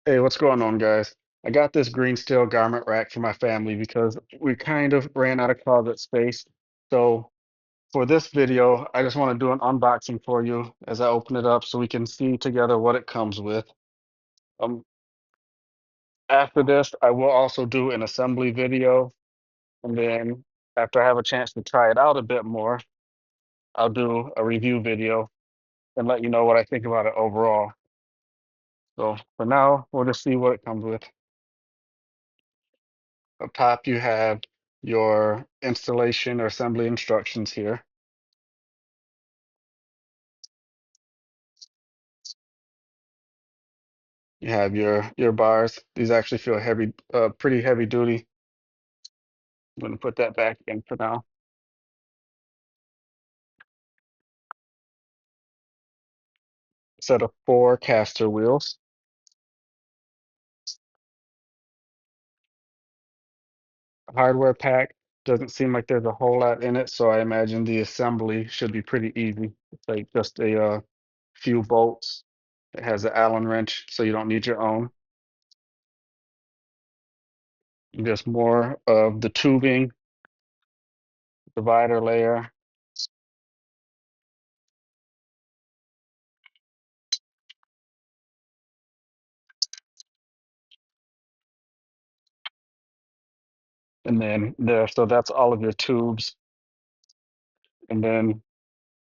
Hey, what's going on, guys? I got this green steel garment rack for my family because we kind of ran out of closet space. So for this video, I just want to do an unboxing for you as I open it up so we can see together what it comes with. Um, After this, I will also do an assembly video, and then after I have a chance to try it out a bit more, I'll do a review video and let you know what I think about it overall. So for now, we'll just see what it comes with. Up top, you have your installation or assembly instructions here. You have your bars. These actually feel heavy, pretty heavy duty. I'm going to put that back in for now. Set of four caster wheels. Hardware pack doesn't seem like there's a whole lot in it, so I imagine the assembly should be pretty easy. It's like just a few bolts. It has an Allen wrench, so you don't need your own. Just more of the tubing, divider layer, and then there. So that's all of your tubes. And then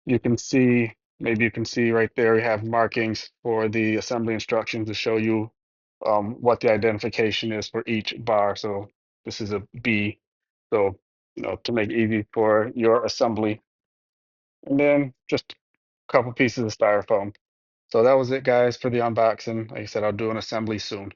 you can see, maybe you can see right there, we have markings for the assembly instructions to show you what the identification is for each bar. So this is a B. So, to make it easy for your assembly. And then just a couple pieces of styrofoam. So that was it, guys, for the unboxing. Like I said, I'll do an assembly soon.